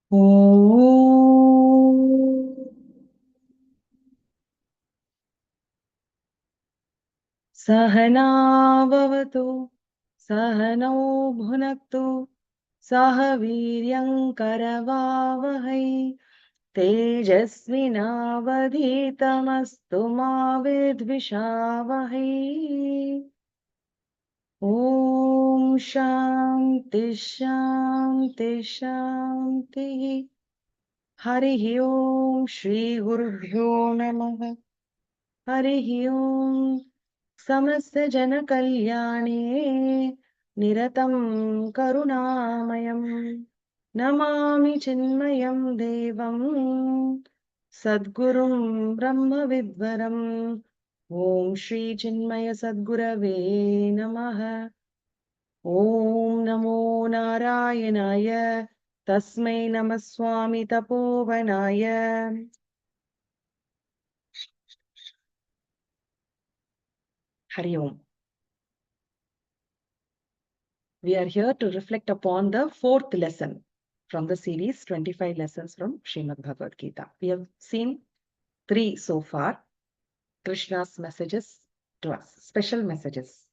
Om Sahana Bhavatu Sahano Bhunaktu Sahaviryam Karavavahai Tejasvinavadhitamastu ma vidvishavahai. Om Shanti Shanti Shanti. Harihi Om Shri Gurubhyo Namaha. Harihi Om Samasta Jana Kalyane Niratam Karunamayam Namami Chinmayam Devam Sadgurum Brahma Vidvaram. Om Shri Chinmaya Sadgurave Namaha. Om Namo Narayanaya Tasmai Namaswami Tapovanaya. Hari Om. We are here to reflect upon the fourth lesson from the series 25 lessons from Srimad Bhagavad Gita. We have seen 3 so far. Krishna's messages to us, special messages.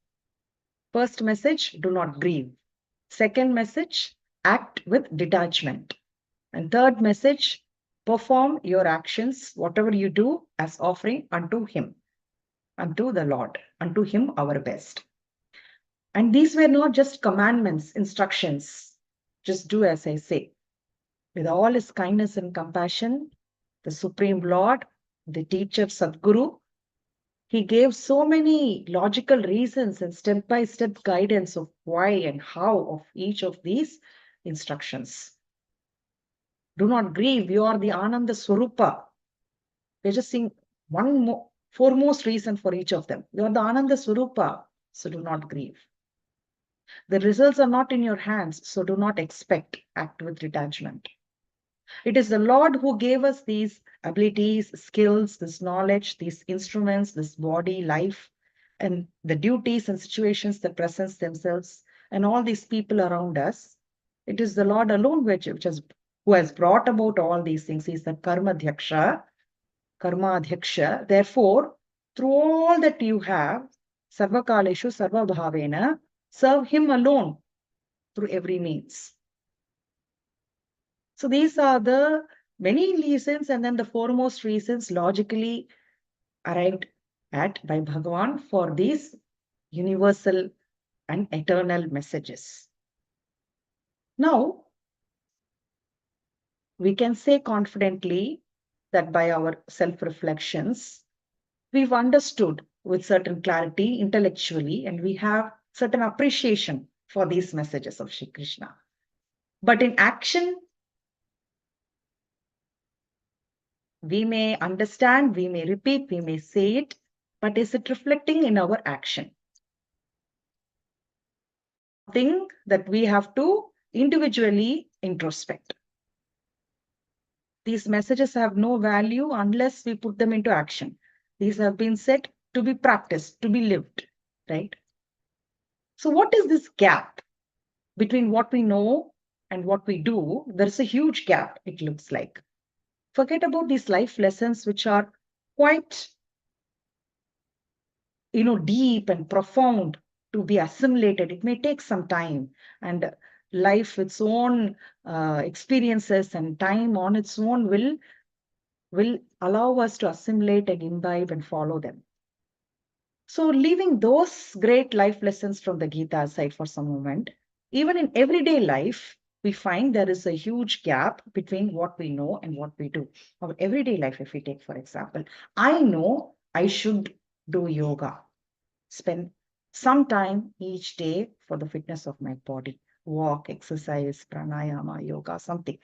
First message, do not grieve. Second message, act with detachment. And third message, perform your actions, whatever you do, as offering unto Him, unto the Lord, unto Him our best. And these were not just commandments, instructions. Just do as I say. With all His kindness and compassion, the Supreme Lord, the teacher Sadguru, He gave so many logical reasons and step-by-step guidance of why and how of each of these instructions. Do not grieve, you are the Ananda Swarupa. We're just seeing one foremost reason for each of them. You are the Ananda Swarupa, so do not grieve. The results are not in your hands, so do not expect, act with detachment. It is the Lord who gave us these abilities, skills, this knowledge, these instruments, this body, life, and the duties and situations that present themselves, and all these people around us. It is the Lord alone who has brought about all these things. He is the Karma Dhyaksha, Karma Adhyaksha. Therefore, through all that you have, Sarvakaleshu Sarva Bhavena, serve Him alone through every means. So these are the many reasons, and then the foremost reasons logically arrived at by Bhagavan for these universal and eternal messages. Now, we can say confidently that by our self-reflections, we've understood with certain clarity intellectually, and we have certain appreciation for these messages of Shri Krishna. But in action, we may understand, we may repeat, we may say it, but is it reflecting in our action? Something that we have to individually introspect. These messages have no value unless we put them into action. These have been said to be practiced, to be lived, right? So what is this gap between what we know and what we do? There's a huge gap, it looks like. Forget about these life lessons, which are quite, deep and profound to be assimilated. It may take some time, and life, its own experiences and time on its own will allow us to assimilate and imbibe and follow them. So leaving those great life lessons from the Gita aside for some moment, even in everyday life, we find there is a huge gap between what we know and what we do. Our everyday life, if we take, for example, I know I should do yoga, spend some time each day for the fitness of my body, walk, exercise, pranayama, yoga, something.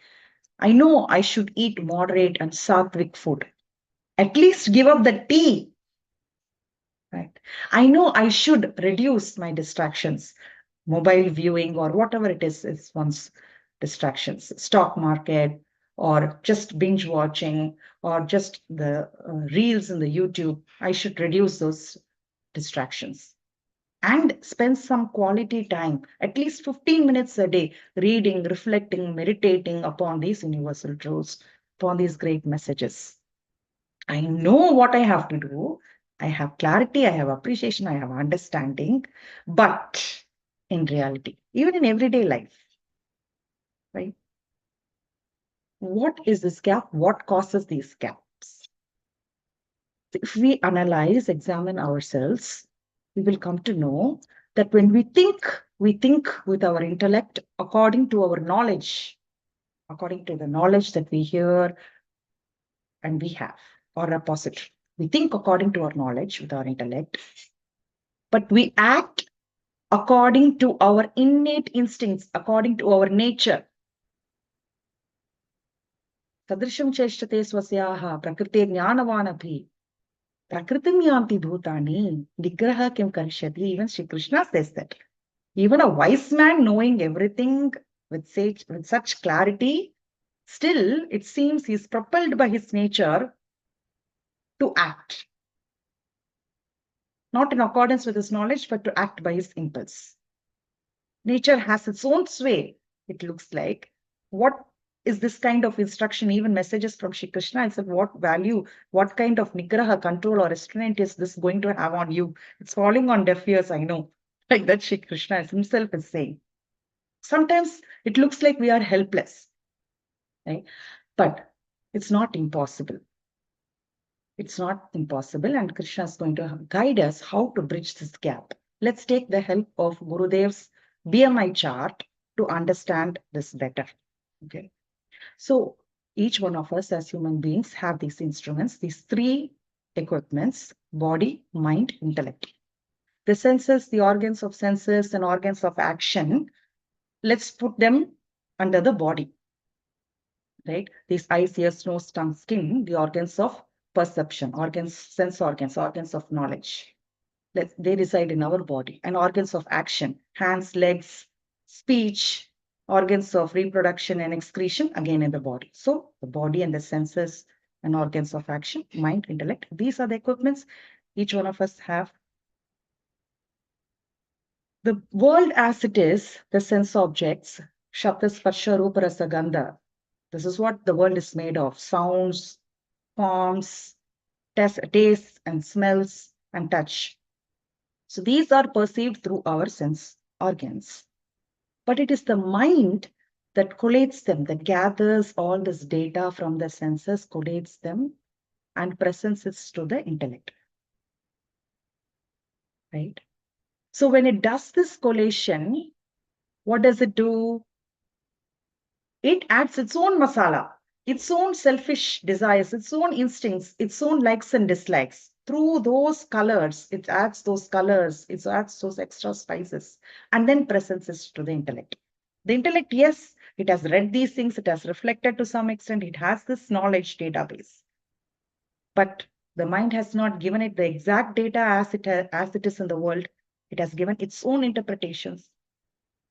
I know I should eat moderate and sattvic food. At least give up the tea. Right. I know I should reduce my distractions, mobile viewing or whatever it is one's distractions, stock market, or just binge watching, or just the reels in the YouTube. I should reduce those distractions. and spend some quality time, at least 15 minutes a day, reading, reflecting, meditating upon these universal truths, upon these great messages. I know what I have to do. I have clarity, I have appreciation, I have understanding. But in reality, even in everyday life, right? What is this gap? What causes these gaps? If we analyze, examine ourselves, we will come to know that when we think with our intellect according to our knowledge, according to the knowledge that we hear and we have, or opposite. We think according to our knowledge with our intellect, but we act according to our innate instincts, according to our nature. Sadrisham cheshtate swasyaha prakrite jnanavanapi prakritim yanti bhutani nigraha kim karishyati. Even Sri Krishna says that. Even a wise man knowing everything with such clarity, still it seems he is propelled by his nature to act. Not in accordance with his knowledge, but to act by his impulse. Nature has its own sway, it looks like. What is this kind of instruction, even messages from Shri Krishna? I said, what value, what kind of nigraha, control or restraint is this going to have on you? It's falling on deaf ears, I know. Like that Shri Krishna himself is saying. Sometimes it looks like we are helpless, right? But it's not impossible. It's not impossible, and Krishna is going to guide us how to bridge this gap. Let's take the help of Gurudev's BMI chart to understand this better. Okay. So each one of us as human beings have these instruments, these three equipments: body, mind, intellect. The senses, the organs of senses and organs of action, let's put them under the body, right? These eyes, ears, nose, tongue, skin, the organs of perception, organs, sense organs, organs of knowledge. They reside in our body. And organs of action, hands, legs, speech, organs of reproduction and excretion, again in the body. So the body and the senses and organs of action, mind, intellect, these are the equipments each one of us have. The world as it is, the sense objects, Shabda, Sparsha, Rupa, Rasa, Gandha, this is what the world is made of: sounds, forms, tastes and smells and touch. So these are perceived through our sense organs. But it is the mind that collates them, that gathers all this data from the senses, collates them, and presents it to the intellect. Right? So when it does this collation, what does it do? It adds its own masala, its own selfish desires, its own instincts, its own likes and dislikes. Through those colors, it adds those colors, it adds those extra spices, and then presents it to the intellect. The intellect, yes, it has read these things, it has reflected to some extent, it has this knowledge database. But the mind has not given it the exact data as it is in the world. It has given its own interpretations.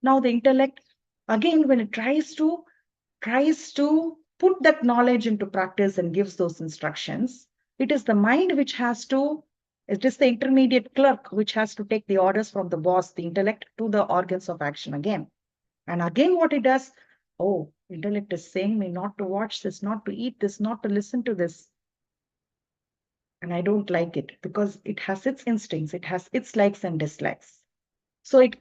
Now the intellect, again, when it tries to put that knowledge into practice and gives those instructions, it is the mind which has to, it is the intermediate clerk which has to take the orders from the boss, the intellect, to the organs of action again. And again, what it does, oh, intellect is saying me not to watch this, not to eat this, not to listen to this. And I don't like it because it has its instincts, it has its likes and dislikes. So it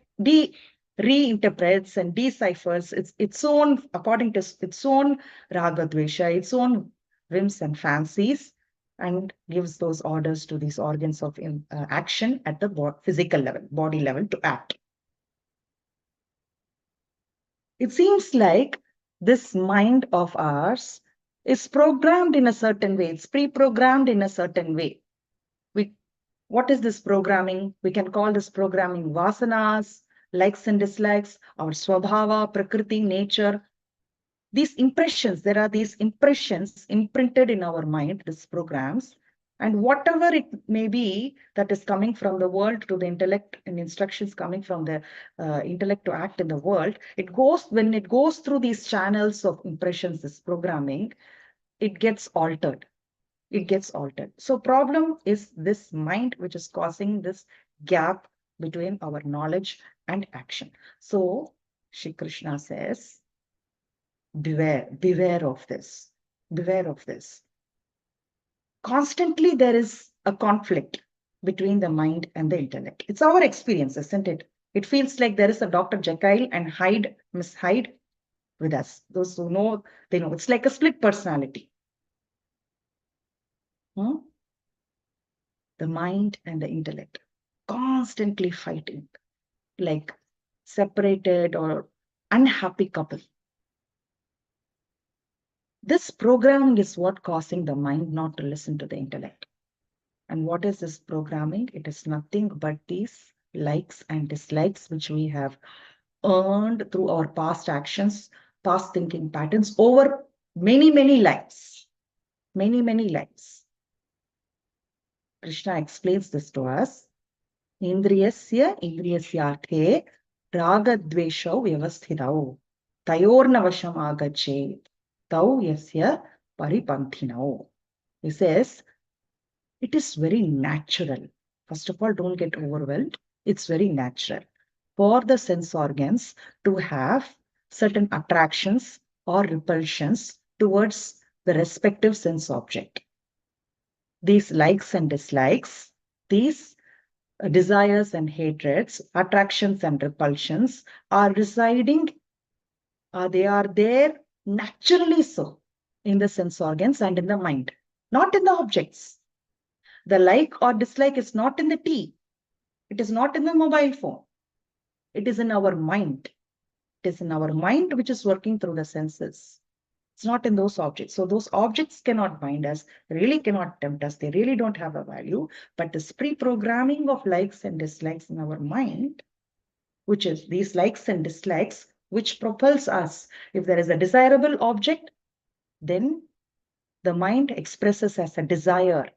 reinterprets and deciphers its own, according to its own ragadvesha, its own whims and fancies, and gives those orders to these organs of action at the physical level, body level, to act. It seems like this mind of ours is programmed in a certain way. It's pre-programmed in a certain way. What is this programming? We can call this programming vasanas, likes and dislikes, our swabhava, prakriti, nature. These impressions, there are these impressions imprinted in our mind, these programs, and whatever it may be that is coming from the world to the intellect and instructions coming from the intellect to act in the world, when it goes through these channels of impressions, this programming, it gets altered. It gets altered. So problem is this mind which is causing this gap between our knowledge and action. So, Shri Krishna says, beware of this. Beware of this. Constantly there is a conflict between the mind and the intellect. It's our experience, isn't it? It feels like there is a Dr. Jekyll and Hyde, Miss Hyde with us. Those who know, they know. It's like a split personality. The mind and the intellect constantly fighting, like separated or unhappy couple. This programming is what causing the mind not to listen to the intellect. And what is this programming? It is nothing but these likes and dislikes which we have earned through our past actions, past thinking patterns over many, many lives. Many, many lives. Krishna explains this to us. Indriyasya indriyasyarthe ragadveshau vyavasthitau tayornavasham agachet tau yasya paripanthinau. He says, it is very natural. First of all, don't get overwhelmed. It's very natural for the sense organs to have certain attractions or repulsions towards the respective sense object. These likes and dislikes, these desires and hatreds, attractions and repulsions are residing, they are there naturally so in the sense organs and in the mind, not in the objects. The like or dislike is not in the tea. It is not in the mobile phone. It is in our mind. It is in our mind which is working through the senses. It's not in those objects. So those objects cannot bind us, really cannot tempt us. They really don't have a value. But this pre-programming of likes and dislikes in our mind, which is these likes and dislikes, which propels us. If there is a desirable object, then the mind expresses as a desire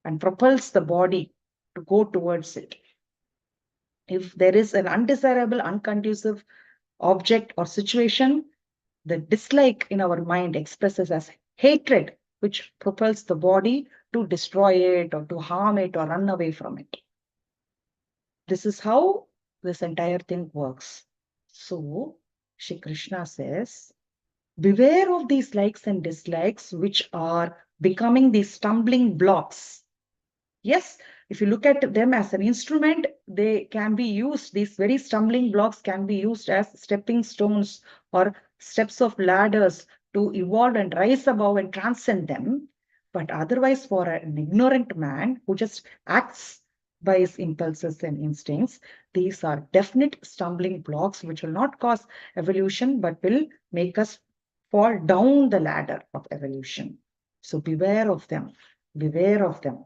and propels the body to go towards it. If there is an undesirable, unconducive object or situation, the dislike in our mind expresses as hatred, which propels the body to destroy it or to harm it or run away from it. This is how this entire thing works. So, Shri Krishna says, beware of these likes and dislikes, which are becoming these stumbling blocks. Yes, if you look at them as an instrument, they can be used, these very stumbling blocks can be used as stepping stones or steps of ladders to evolve and rise above and transcend them. But otherwise, for an ignorant man who just acts by his impulses and instincts, these are definite stumbling blocks which will not cause evolution, but will make us fall down the ladder of evolution. So beware of them. Beware of them.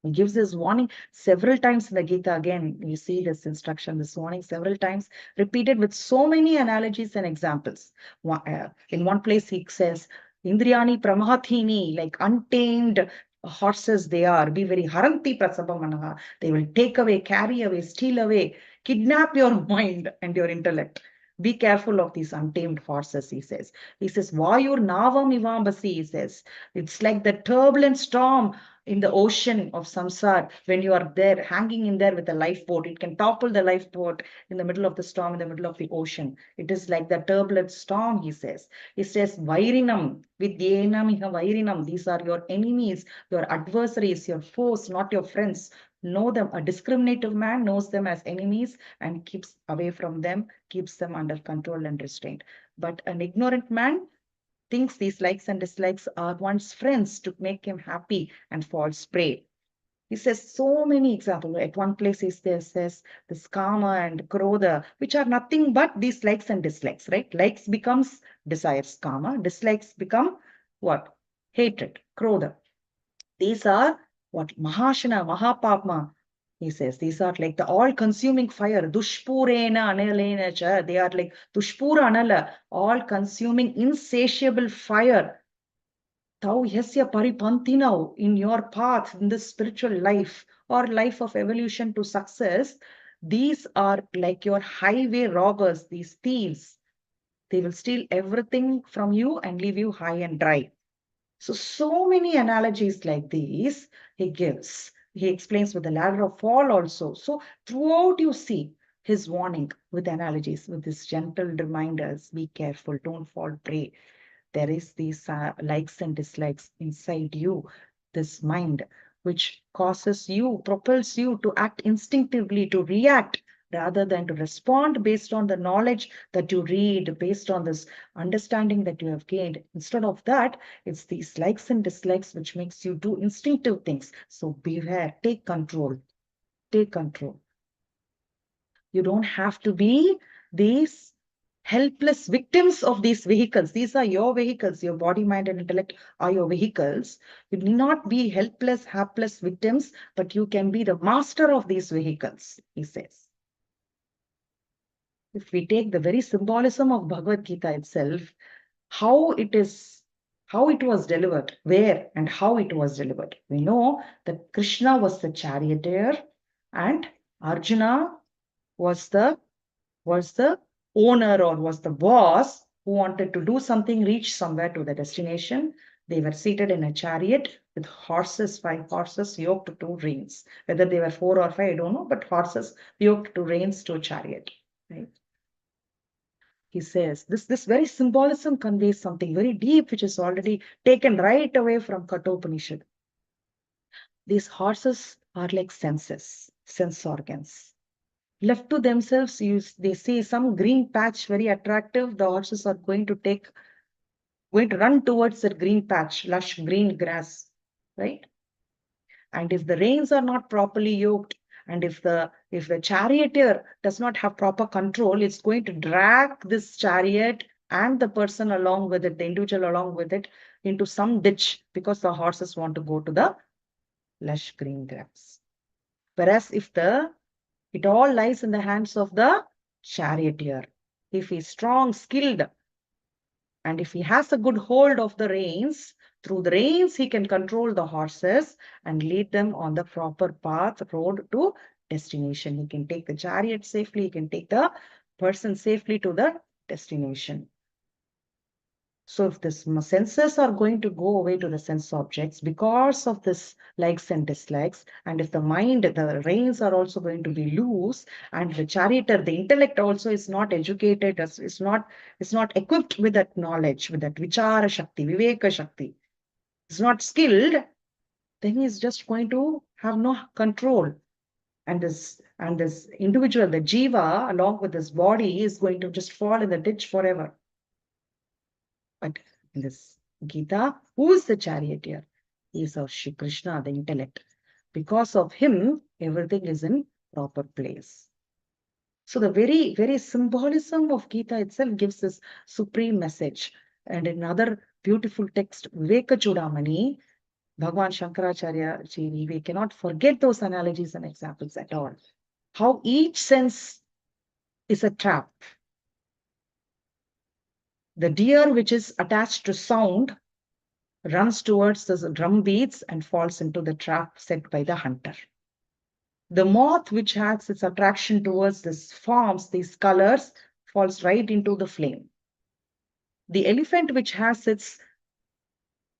He gives this warning several times in the Gita. Again, you see this instruction, this warning several times, repeated with so many analogies and examples. In one place, he says, Indriyani pramathini, like untamed horses they are. Be very haranti prasabhamanaha. They will take away, carry away, steal away, kidnap your mind and your intellect. Be careful of these untamed horses, he says. He says, Vayur navam ivambasi, he says. It's like the turbulent storm in the ocean of samsara. When you are there, hanging in there with a lifeboat, it can topple the lifeboat in the middle of the storm, in the middle of the ocean. It is like the turbulent storm, he says. He says, Vairinam, vidyenam iha vairinam. These are your enemies, your adversaries, your foes, not your friends. Know them. A discriminative man knows them as enemies and keeps away from them, keeps them under control and restraint. But an ignorant man thinks these likes and dislikes are one's friends to make him happy and falls prey. He says so many examples. At one place, he says this kama and krodha, which are nothing but these likes and dislikes, right? Likes becomes desires, kama. Dislikes become what? Hatred, krodha. These are what? Mahashana, mahapapma. He says these are like the all-consuming fire. Dushpurena analena cha. They are like dushpura anala, all-consuming, insatiable fire. Tau yasya paripantinau, in your path, in this spiritual life or life of evolution to success, these are like your highway robbers, these thieves. They will steal everything from you and leave you high and dry. So many analogies like these he gives. he explains with the ladder of fall also. So throughout you see his warning with analogies, with his gentle reminders, be careful, don't fall prey. There is these likes and dislikes inside you, this mind, which causes you, propels you to act instinctively, to react rather than to respond based on the knowledge that you read, based on this understanding that you have gained. Instead of that, it's these likes and dislikes which makes you do instinctive things. So beware, take control, take control. You don't have to be these helpless victims of these vehicles. These are your vehicles. Your body, mind, and intellect are your vehicles. You need not be helpless, hapless victims, but you can be the master of these vehicles, he says. If we take the very symbolism of Bhagavad Gita itself, how it was delivered, where and how it was delivered. We know that Krishna was the charioteer and Arjuna was the owner or was the boss who wanted to do something, reach somewhere to the destination. They were seated in a chariot with horses, 5 horses yoked to reins. Whether they were 4 or 5, I don't know, but horses yoked to reins to a chariot. Right? He says this very symbolism conveys something very deep, which is already taken right away from Kathopanishad. These horses are like senses, sense organs. Left to themselves, they see some green patch very attractive. The horses are going to run towards that green patch, lush green grass, right? And if the reins are not properly yoked, and if the charioteer does not have proper control, it's going to drag this chariot and the person along with it, the individual along with it, into some ditch because the horses want to go to the lush green grass. Whereas if it all lies in the hands of the charioteer. If he's strong, skilled, and if he has a good hold of the reins, through the reins he can control the horses and lead them on the proper path, road to destination. He can take the chariot safely, he can take the person safely to the destination. So if the senses are going to go away to the sense objects because of this likes and dislikes, and if the mind, the reins are also going to be loose, and the charioteer, the intellect also is not educated, is not equipped with that knowledge, with that vichara shakti, viveka shakti, is not skilled, then he is just going to have no control. And this individual, the jiva, along with his body, is going to just fall in the ditch forever. But in this Gita, who is the charioteer? He is our Shri Krishna, the intellect. Because of him, everything is in proper place. So the very, very symbolism of Gita itself gives this supreme message. And in another beautiful text, Viveka Chudamani, Bhagwan Shankaracharya ji, we cannot forget those analogies and examples at all. How each sense is a trap. The deer which is attached to sound runs towards the drum beats and falls into the trap set by the hunter. The moth, which has its attraction towards these forms, these colors, falls right into the flame. The elephant, which has its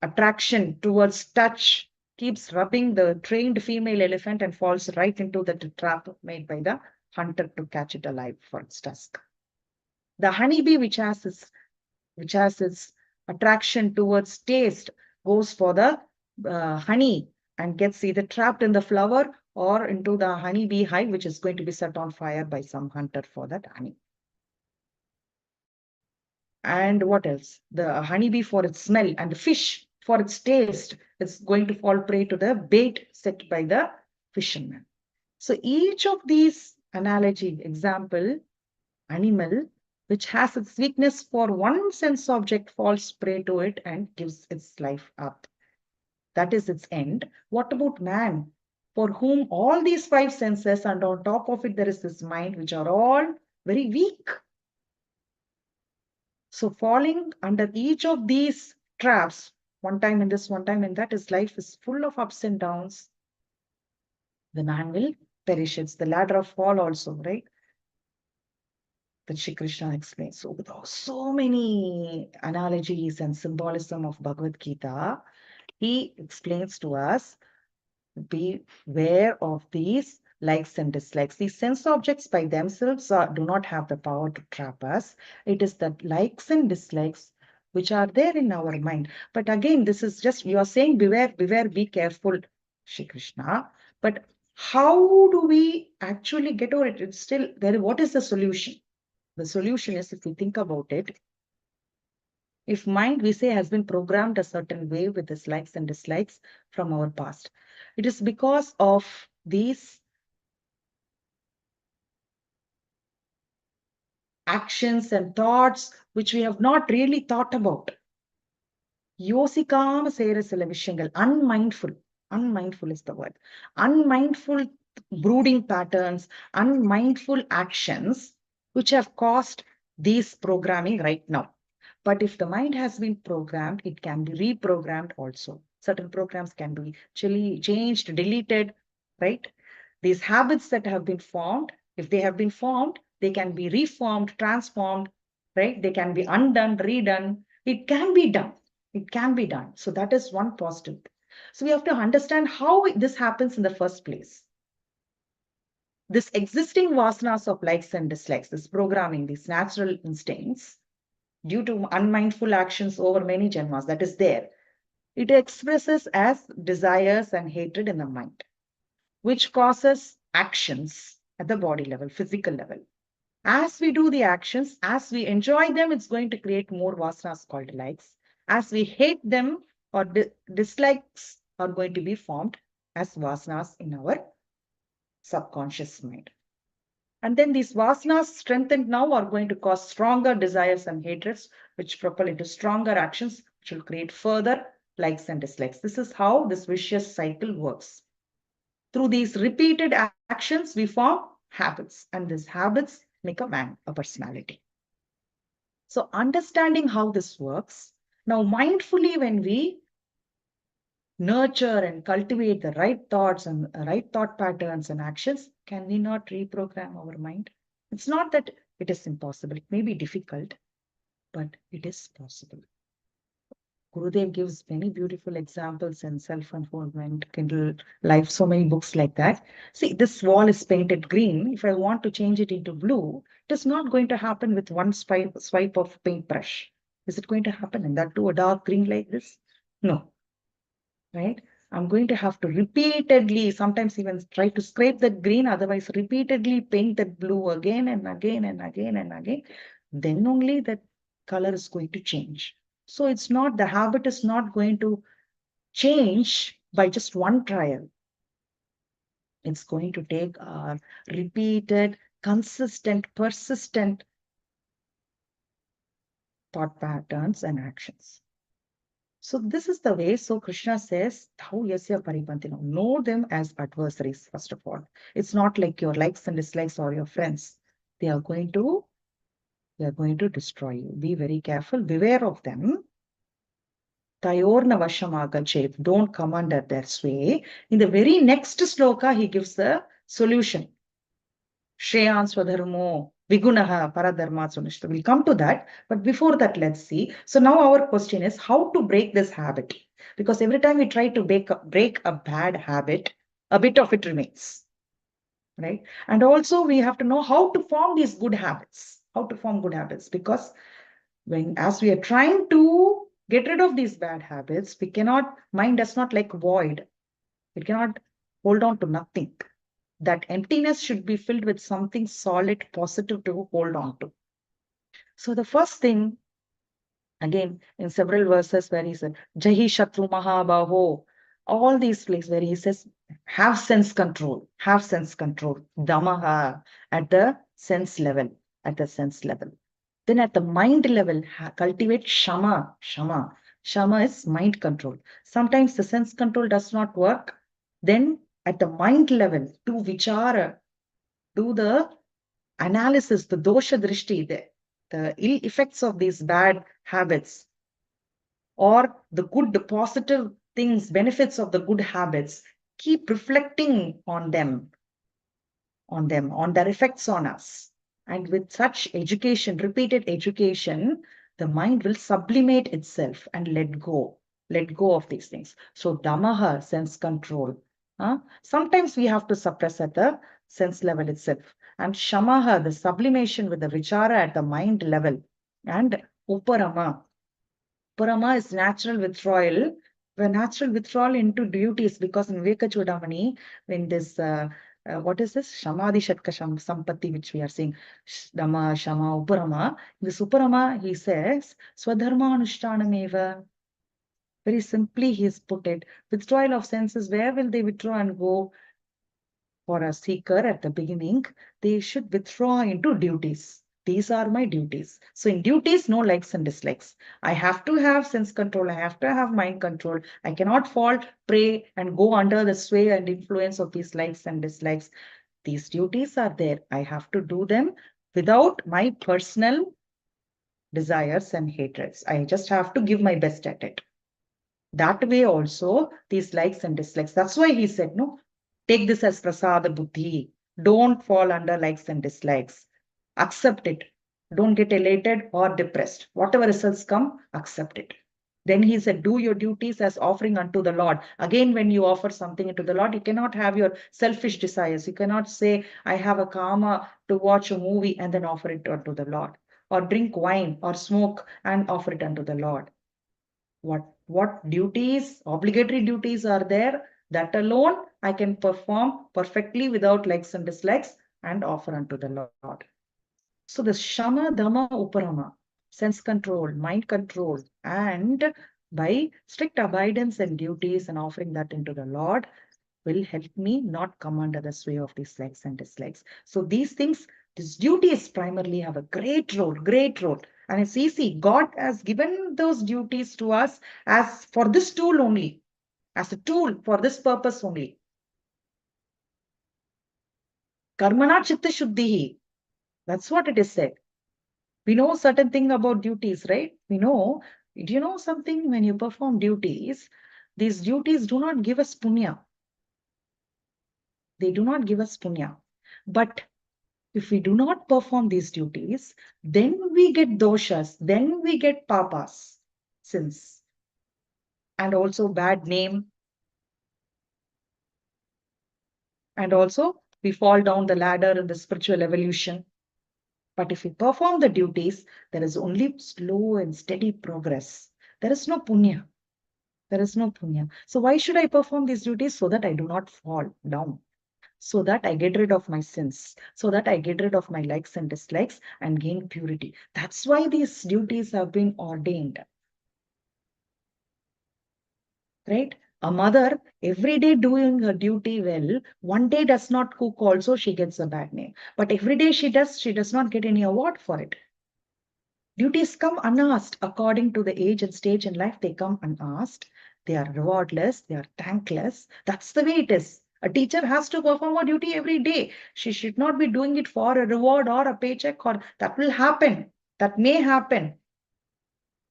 attraction towards touch, keeps rubbing the trained female elephant and falls right into the trap made by the hunter to catch it alive for its tusk. The honeybee, which has its attraction towards taste, goes for the honey and gets either trapped in the flower or into the honeybee hive, which is going to be set on fire by some hunter for that honey. And what else? The honeybee for its smell, and the fish for its taste is going to fall prey to the bait set by the fisherman. So each of these analogy, example, animal, which has its weakness for one sense object, falls prey to it and gives its life up. That is its end. What about man, for whom all these 5 senses, and on top of it there is this mind, which are all very weak. So falling under each of these traps, one time in this, one time in that, his life is full of ups and downs. The man will perish. It's the ladder of fall also, right? That Shri Krishna explains. So with so many analogies and symbolism of Bhagavad Gita, he explains to us beware of these likes and dislikes. These sense objects by themselves do not have the power to trap us. It is the likes and dislikes which are there in our mind. But again, this is just, you are saying beware, beware, be careful, Shri Krishna. But how do we actually get over it? It's still there. What is the solution? The solution is, if we think about it, if mind, we say, has been programmed a certain way with its likes and dislikes from our past, it is because of these actions and thoughts which we have not really thought about. யோசிக்காம செய்யற சில விஷயங்கள், unmindful is the word. Unmindful brooding patterns, unmindful actions which have caused these programming right now. But if the mind has been programmed, it can be reprogrammed also. Certain programs can be changed, deleted, right? These habits that have been formed, if they have been formed, they can be reformed, transformed, right? They can be undone, redone. It can be done. It can be done. So that is one positive. So we have to understand how this happens in the first place. This existing vasanas of likes and dislikes, this programming, these natural instincts, due to unmindful actions over many janmas, that is there. It expresses as desires and hatred in the mind, which causes actions at the body level, physical level. As we do the actions, as we enjoy them, it's going to create more vasanas called likes. As we hate them, or dislikes are going to be formed as vasanas in our subconscious mind. And then these vasanas strengthened now are going to cause stronger desires and hatreds, which propel into stronger actions, which will create further likes and dislikes. This is how this vicious cycle works. Through these repeated actions, we form habits, and these habits make a man, a personality. So understanding how this works, now mindfully when we nurture and cultivate the right thoughts and right thought patterns and actions, can we not reprogram our mind? It's not that it is impossible. It may be difficult, but it is possible. Gurudev gives many beautiful examples in self-unfoldment, Kindle Life, so many books like that. See, this wall is painted green. If I want to change it into blue, it is not going to happen with one swipe of paintbrush. Is it going to happen? And that too, a dark green like this? No. Right? I'm going to have to repeatedly, sometimes even try to scrape that green, otherwise repeatedly paint that blue again and again and again and again. Then only that color is going to change. So it's not, the habit is not going to change by just one trial. It's going to take repeated, consistent, persistent thought patterns and actions. So this is the way. So Krishna says, know them as adversaries, first of all. It's not like your likes and dislikes or your friends. They are going to destroy you. Be very careful. Beware of them. Tayorna vashamagachet. Don't come under their sway. In the very next sloka, he gives the solution. Shreyan Swadharmo, Vigunaha, Paradharma, Sunishta. We'll come to that. But before that, let's see. So now our question is how to break this habit. Because every time we try to break a bad habit, a bit of it remains. Right? And also we have to know how to form these good habits. How to form good habits. Because as we are trying to get rid of these bad habits, mind does not like void. It cannot hold on to nothing. That emptiness should be filled with something solid, positive to hold on to. So the first thing, again, in several verses where he said, Jahi Shatru Mahabaho, all these places where he says, have sense control, Damaha, at the sense level, Then at the mind level, cultivate Shama. Shama is mind control. Sometimes the sense control does not work. Then at the mind level, do vichara, do the analysis, the dosha drishti, the ill effects of these bad habits, or the good, positive things, benefits of the good habits. Keep reflecting on them, on their effects on us. And with such education, repeated education, the mind will sublimate itself and let go of these things. So Damaha, sense control. Sometimes we have to suppress at the sense level itself. And Shamaha, the sublimation with the vichara at the mind level. And Uparama. Uparama is natural withdrawal. The natural withdrawal into duties, because in Viveka Chudamani, when this what is this? Shamadhi Shatka Sampatti, which we are seeing, Dhamma, Shama, Uparama. This Uparama, he says, Swadharma Anushtanameva. Very simply, he has put it. Withdrawal of senses, where will they withdraw and go? For a seeker at the beginning, they should withdraw into duties. These are my duties. So in duties, no likes and dislikes. I have to have sense control. I have to have mind control. I cannot fall prey and go under the sway and influence of these likes and dislikes. These duties are there. I have to do them without my personal desires and hatreds. I just have to give my best at it. That way also, these likes and dislikes. That's why he said, no, take this as prasada buddhi. Don't fall under likes and dislikes. Accept it. Don't get elated or depressed. Whatever results come, accept it. Then he said, do your duties as offering unto the Lord. Again, when you offer something unto the Lord, you cannot have your selfish desires. You cannot say, I have a karma to watch a movie and then offer it unto the Lord. Or drink wine or smoke and offer it unto the Lord. What duties, obligatory duties are there, that alone I can perform perfectly without likes and dislikes and offer unto the Lord. So the Shama, Dhamma, Uparama, sense control, mind control, and by strict abidance and duties and offering that into the Lord will help me not come under the sway of these likes and dislikes. So these things, these duties primarily have a great role, great role. And it's easy. God has given those duties to us as for this tool only, as a tool for this purpose only. Karmana chitta shuddhihi. That's what it is said. We know certain thing about duties, right? We know, do you know something? When you perform duties, these duties do not give us punya. They do not give us punya. But if we do not perform these duties, then we get doshas, then we get papas, sins, and also bad name. And also we fall down the ladder in the spiritual evolution. But if we perform the duties, there is only slow and steady progress. There is no punya. There is no punya. So why should I perform these duties? So that I do not fall down. So that I get rid of my sins, so that I get rid of my likes and dislikes and gain purity. That's why these duties have been ordained. Right? A mother every day doing her duty well, one day does not cook also, she gets a bad name. But every day she does not get any award for it. Duties come unasked according to the age and stage in life. They come unasked. They are rewardless. They are thankless. That's the way it is. A teacher has to perform a duty every day. She should not be doing it for a reward or a paycheck, or that will happen. That may happen.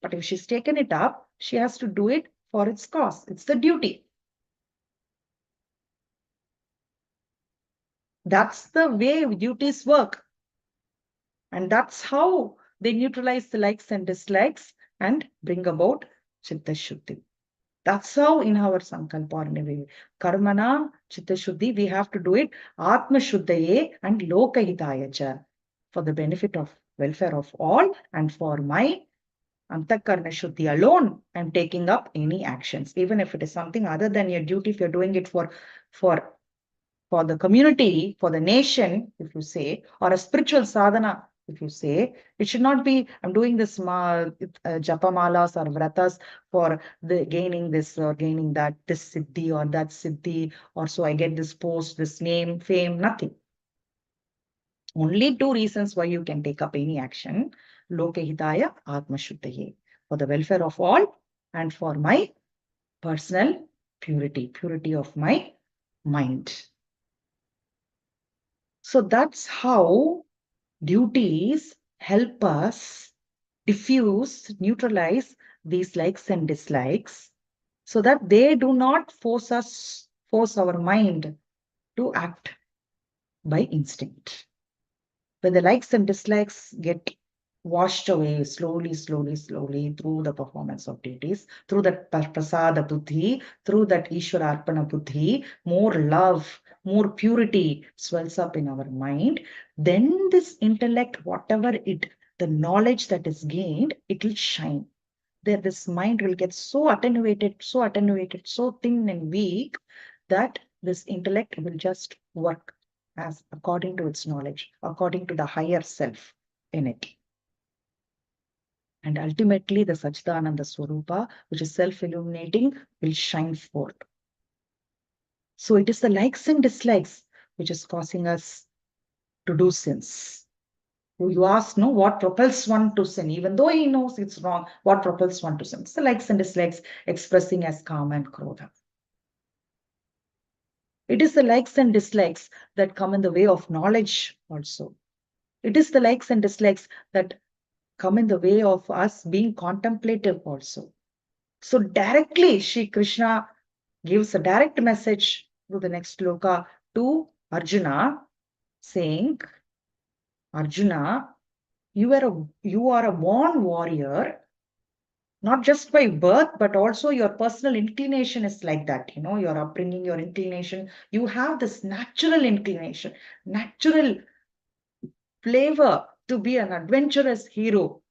But if she's taken it up, she has to do it for its cause. It's the duty. That's the way duties work. And that's how they neutralize the likes and dislikes and bring about Chitta Shuddhi. That's how in our Sankalpa or in Karmana, Chitta Shuddhi, we have to do it Atma Shuddhaye and Lokahitaya cha, for the benefit of welfare of all and for my Antakarna Shuddhi alone. I'm taking up any actions, even if it is something other than your duty. If you're doing it for the community, for the nation, if you say, or a spiritual sadhana, if you say, it should not be, I'm doing this japamalas or vratas for the gaining this or gaining that, this siddhi or that siddhi, or so I get this post, this name, fame, nothing. Only two reasons why you can take up any action. Lokahitaya, Atma Shuddhaye, for the welfare of all and for my personal purity, purity of my mind. So that's how duties help us diffuse, neutralize these likes and dislikes so that they do not force our mind to act by instinct. When the likes and dislikes get washed away slowly, slowly, slowly through the performance of duties, through that prasada buddhi, through that Ishvara Arpana buddhi, more love, more purity swells up in our mind. Then this intellect, whatever the knowledge that is gained, it will shine. There, this mind will get so attenuated, so thin and weak that this intellect will just work as according to its knowledge, according to the higher self in it. And ultimately, the Satchidananda Swarupa, which is self-illuminating, will shine forth. So it is the likes and dislikes which is causing us to do sins. You ask, no, what propels one to sin? Even though he knows it's wrong, what propels one to sin? It's the likes and dislikes expressing as kama and krodha. It is the likes and dislikes that come in the way of knowledge also. It is the likes and dislikes that come in the way of us being contemplative also. So directly, Sri Krishna gives a direct message to the next sloka to Arjuna, saying, Arjuna, you are a born warrior, not just by birth, but also your personal inclination is like that. Your upbringing, your inclination, you have this natural inclination, natural flavor to be an adventurous hero.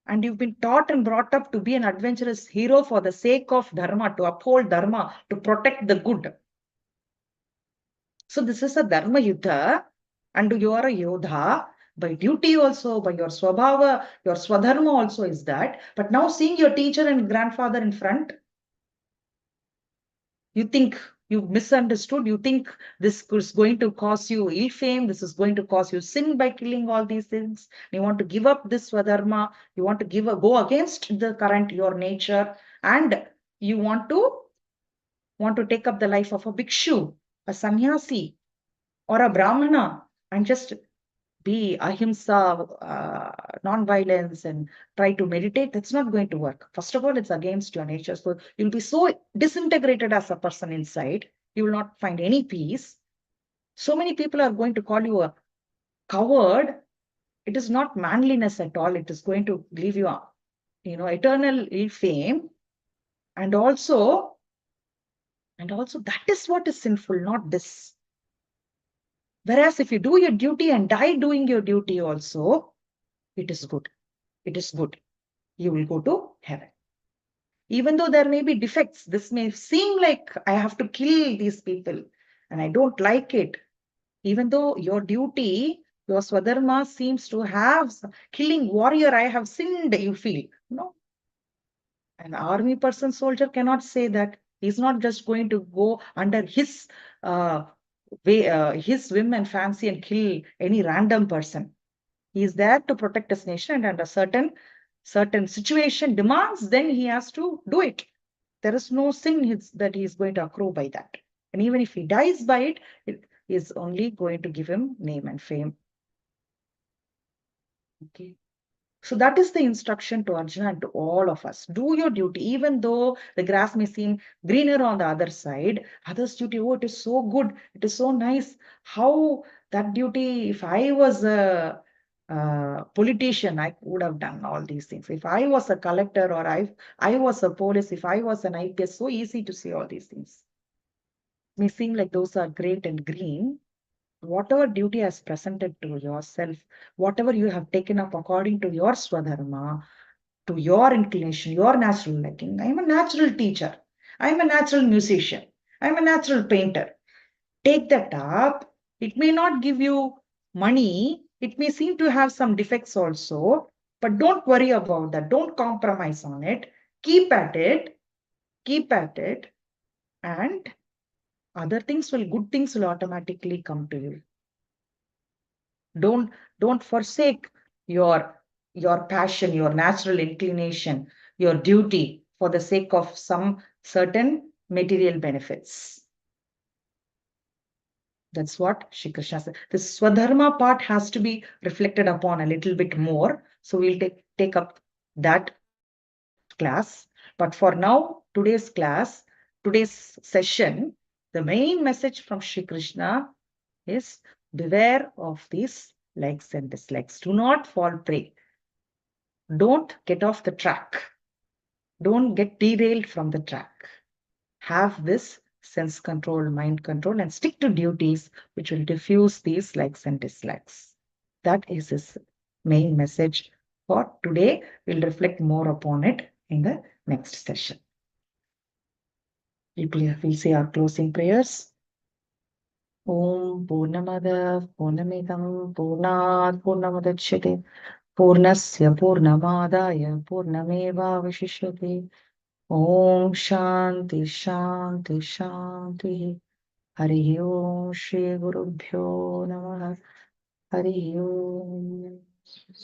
And you've been taught and brought up to be an adventurous hero for the sake of dharma, to uphold dharma, to protect the good. So this is a dharma yuddha, and you are a yodha by duty also, by your swabhava, your swadharma also is that. But now seeing your teacher and grandfather in front, you think you misunderstood. You think this is going to cause you ill fame. This is going to cause you sin by killing all these things. You want to give up this swadharma. You want to go against the current, your nature. And you want to take up the life of a bhikshu, a sannyasi, or a brahmana, and just be ahimsa, non-violence, and try to meditate. That's not going to work. First of all, it's against your nature. So you'll be so disintegrated as a person inside. You will not find any peace. So many people are going to call you a coward. It is not manliness at all. It is going to leave you, eternal ill fame. And also that is what is sinful, not this. Whereas if you do your duty and die doing your duty also, it is good. It is good. You will go to heaven. Even though there may be defects, this may seem like I have to kill these people and I don't like it. Even though your duty, your swadharma seems to have killing warrior, I have sinned, you feel. No. An army person, soldier cannot say that. He's not just going to go under his his whim and fancy and kill any random person. He is there to protect his nation, and under certain situation demands, then he has to do it. There is no sin that he is going to accrue by that. And even if he dies by it, it is only going to give him name and fame. Okay. So that is the instruction to Arjuna and to all of us. Do your duty, even though the grass may seem greener on the other side. Others' duty, oh, it is so good, it is so nice. How that duty, if I was a politician, I would have done all these things. If I was a collector, or I was a police, if I was an IPS, so easy to say all these things. It may seem like those are great and green. Whatever duty has presented to yourself, whatever you have taken up according to your swadharma, to your inclination, your natural liking. I am a natural teacher. I am a natural musician. I am a natural painter. Take that up. It may not give you money. It may seem to have some defects also, but don't worry about that. Don't compromise on it. Keep at it. Keep at it. And good things will automatically come to you. Don't forsake your passion, your natural inclination, your duty for the sake of some certain material benefits. That's what Shri Krishna said. The Swadharma part has to be reflected upon a little bit more. So we'll take up that class. But for now, today's session, the main message from Shri Krishna is beware of these likes and dislikes. Do not fall prey. Don't get off the track. Don't get derailed from the track. Have this sense control, mind control, and stick to duties which will diffuse these likes and dislikes. That is his main message for today. We'll reflect more upon it in the next session. We'll say our closing prayers. Om Purnamada Purnamidam Purnat Purnamadachyate Purnasya Purnamadaya Purnameva Vishishyate. Om Shanti Shanti Shanti. Hari Om Shri Gurubhyo Namaha. Hari Om.